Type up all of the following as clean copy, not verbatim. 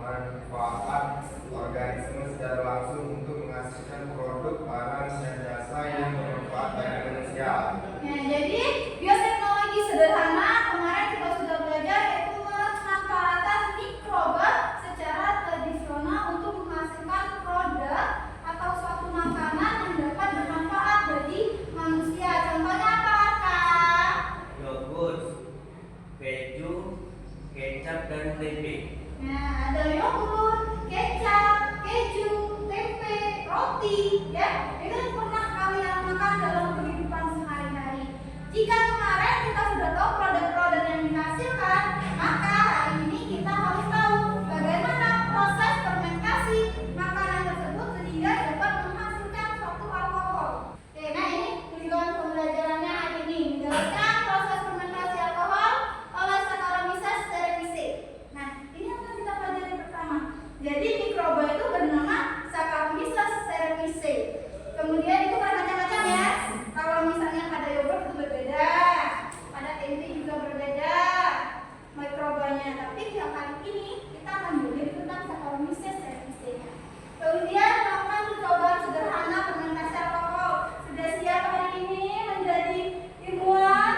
manfaat organisme secara langsung untuk menghasilkan produk, barang, dan jasa yang bermanfaat bagi manusia. Nah, jadi bioteknologi sederhana kemarin kita sudah belajar yaitu pemanfaatan mikroba secara tradisional untuk menghasilkan produk atau suatu makanan yang dapat bermanfaat bagi manusia. Contohnya apa, Kak? Yogurt, keju, kecap, dan tempe. Nah, ada yogurt, kecap, keju, tempe, roti, ya. Itu yang pernah kalian makan dalam kehidupan sehari-hari. Jika kemarin kita sudah tahu produk-produk yang dihasilkan, maka hari ini kita harus tahu bagaimana proses fermentasi makanan tersebut sehingga dapat menghasilkan suatu alkohol. Oke, nah ini tujuan pembelajarannya hari ini, menjelaskan proses fermentasi alkohol oleh Saccharomyces cerevisiae. Nah, ini akan kita pelajari pertama. Jadi mikroba itu bernama Saccharomyces cerevisiae. Kemudian itu kan macam-macam ya. Kalau misalnya pada yogurt itu berbeda, pada tempe juga berbeda mikrobanya. Tapi yang kali ini kita akan belajar tentang Saccharomyces cerevisiae. Kemudian melakukan percobaan sederhana fermentasi alkohol. Sudah siap hari ini menjadi ilmuwan?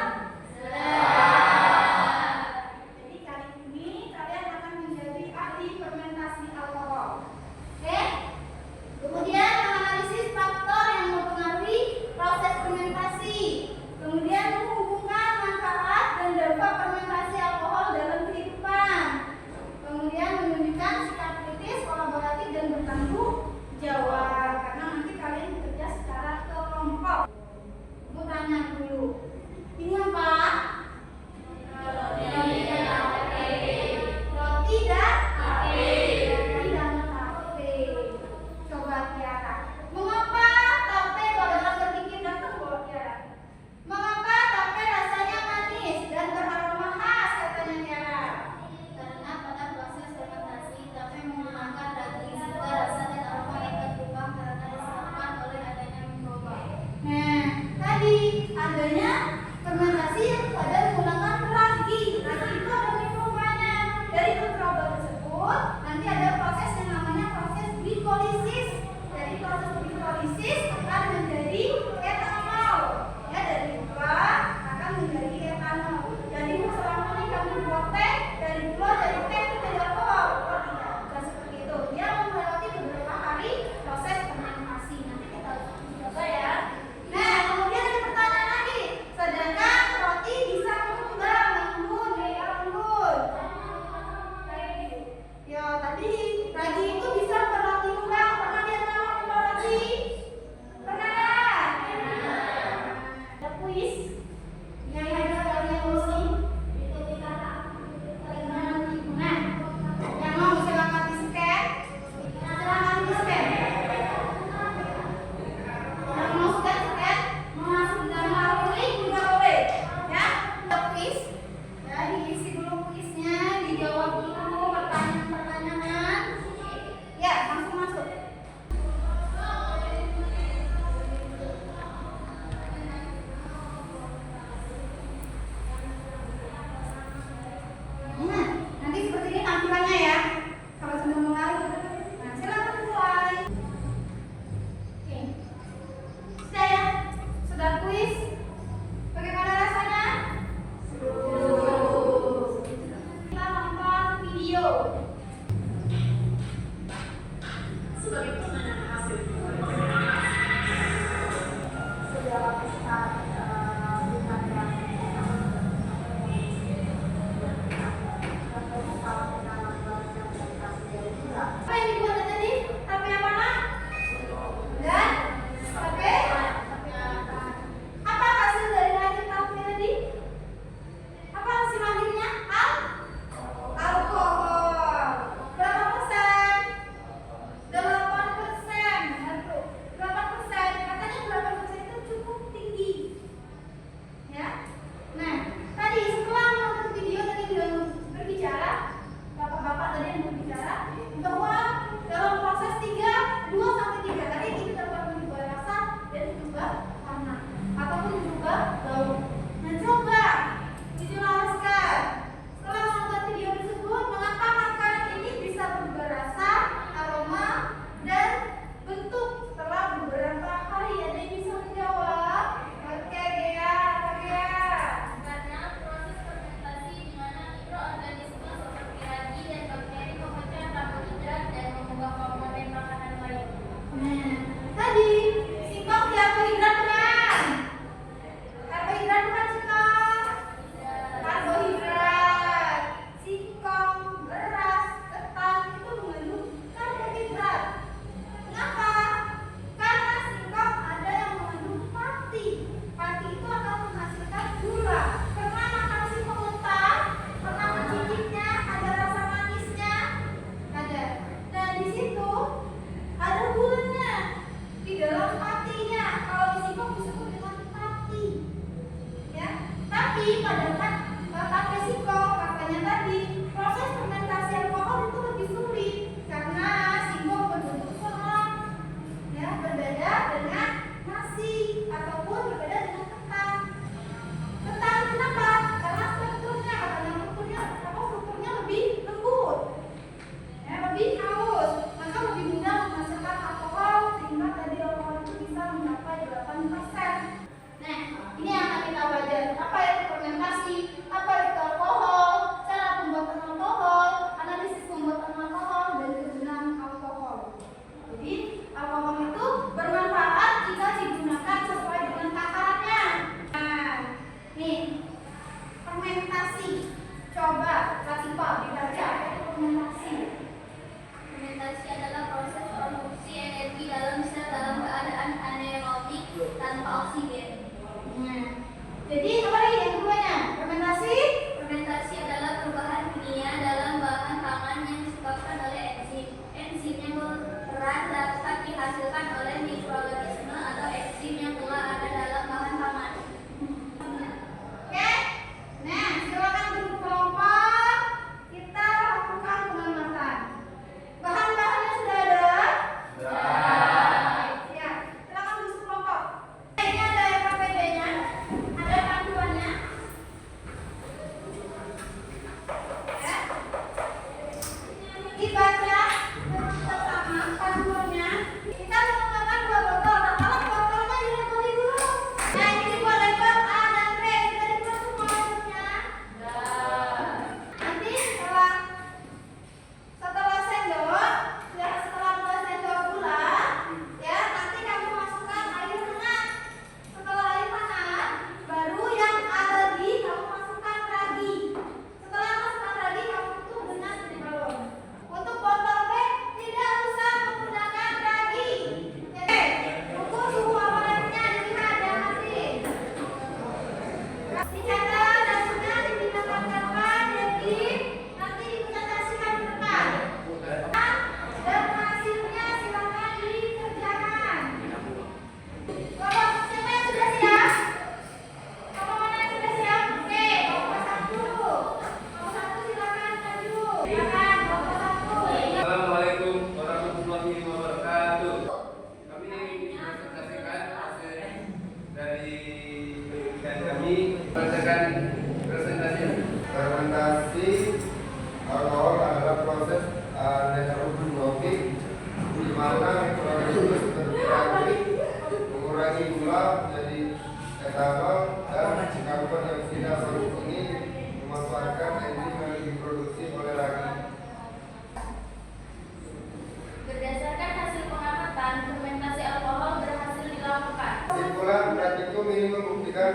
Jadi kali ini kalian akan menjadi ahli fermentasi alkohol. Oke? Kemudian menganalisis faktor yang mempengaruhi proses fermentasi. Kemudian menghubungkan manfaat dan dampak fermentasi alkohol dalam kehidupan. Kemudian menunjukkan sikap kritis, kolaboratif, dan bertanggung jawab. Karena nanti kalian bekerja secara kelompok. Aku tanya dulu. Ini apa? Roti dan tape. Roti dan tape. Coba Tiara. Mengapa tape kalau dalam berpikir datang buat Tiara? Mengapa tape rasanya manis dan beraroma khas katanya Tiara? Karena pada proses fermentasi tape menggunakan daging sehingga rasa dan aroma dapat berubah karena disebabkan oleh adanya mikroba. Nah, tadi adanya fermentasi yang pada menggunakan ragi. Ragi itu ada mikrobanya. Dari mikroba tersebut nanti ada proses yang namanya proses glikolisis. Dari proses glikolisis akan menjadi etanol. Ya, dari gula akan menjadi etanol. Jadi selama ini kamu buat teh, dari gula dari teh itu jadi alkohol. Oh tidak, bukan seperti itu. Dia melewati beberapa hari proses fermentasi. Nanti kita coba ya. Nah, kemudian ada pertanyaan lagi. Sedangkan roti bisa mengembang, mengembun, embun. Ya, tadi ragi itu bisa berarti kembang. Pernah lihat nama kembang ragi? Pernah ya? Ada kuis. Yang ada kalian usi. Nah, yang mau silakan di scan. Silakan di scan. Yang mau scan, masuk dalam link juga boleh. Ya, ada kuis. Ya, diisi dulu kuisnya, dijawab dulu pertanyaan-pertanyaan. Ya, langsung masuk. Nah, nanti seperti ini tampilannya ya. Kalau sudah mulai, nah silakan mulai. Oke. Sudah ya? Sudah kuis? Bagaimana rasanya? Seru. Kita nonton video. Sebagai penanganan hasil Sudah kita bukan yang apa yang dibuat tadi? Tape yang mana? Dan tape? Apa hasil dari lahir tape tadi? Apa hasil lahirnya? Alkohol. Berapa persen? 8%.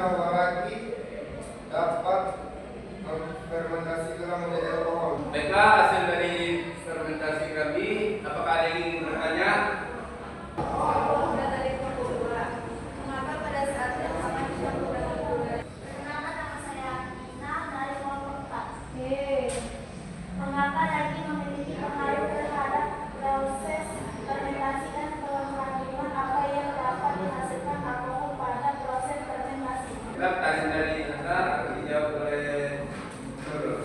bahwa ragi dapat fermentasi gula menjadi alkohol. Baiklah, hasil dari fermentasi kami. Apakah ada yang ingin bertanya? Sudah dari gula. Mengapa pada saat yang sama dicampur dengan gula? Perkenalkan, nama saya Nina dari kelompok 4. Mengapa daging memiliki pengaruh terhadap proses fermentasi dan kandungan apa yang dapat menghasilkan alkohol pada proses fermentasi? Baiklah, hasil dari Nasa akan dijawab oleh Nurul.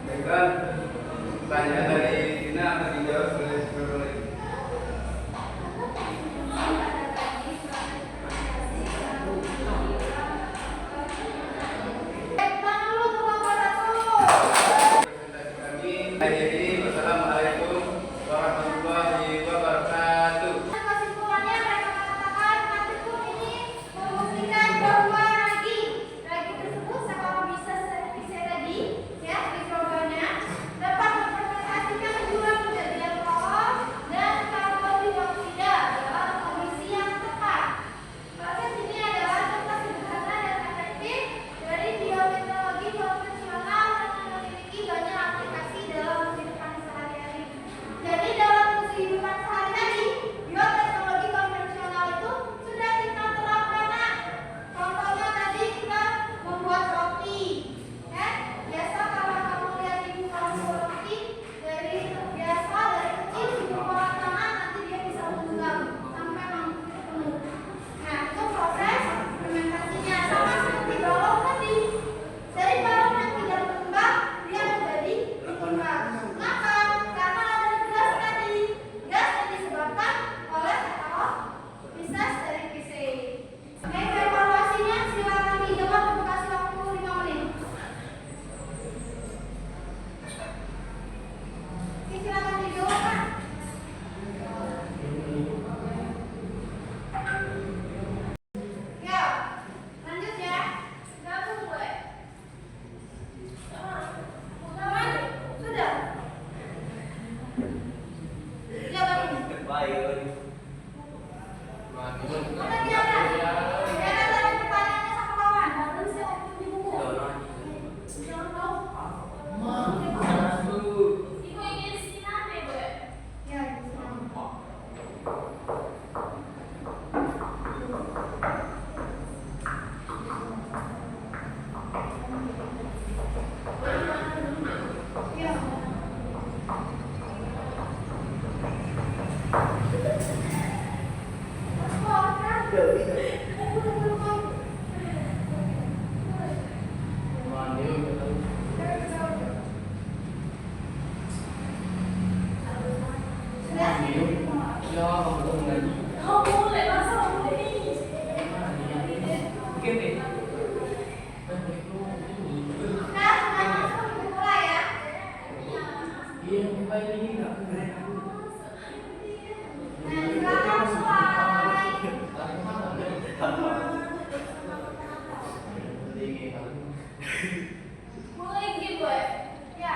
Baiklah, pertanyaan dari Tina akan dijawab oleh Nurul. Kami, wassalamualaikum warahmatullahi wabarakatuh. Kesimpulannya mereka mengatakan nantikum ini membuktikan bahwa ragi tersebut sama bisa tadi ya mikroorganisme dapat memfermentasikan gula menjadi alkohol dan karbon dioksida dalam kondisi yang tepat. Proses ini adalah contoh sederhana dan efektif dari bioteknologi konvensional yang memiliki banyak aplikasi dalam kehidupan sehari-hari. Jadi dalam kehidupan sehari-hari, bioteknologi konvensional itu sudah kita terapkan. Contohnya tadi kita membuat roti. Ya, biasa kalau kamu lihat ibu kamu buat roti dari kecil ibu bawa tangan nanti dia bisa menggenggam sampai mampu penuh. Nah, itu proses fermentasinya sama seperti balon tadi. Dari balon yang tidak berkembang dia menjadi berkembang. Kenapa? Karena ada gas tadi. Gas yang disebabkan oleh katalis dari PC. Oke, evaluasinya silakan dijawab, untuk kasih waktu 5 menit. Oke, silakan dijawab, Pak. Ya, lanjut ya. Gabung gue. Sudah. Ya, gabung. Baik. Ada tidak ada? Ada dari pertanyaannya sama kawan. Baru saya waktu di buku. Jangan tahu. Ibu ingin istirahat ya, Bu? Ya, silakan. Ya. Kamu mulai masalah ini. Nah, langsung dimulai ya. Nah, silakan mulai. Mulai gitu, Bu. Ya.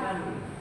makan.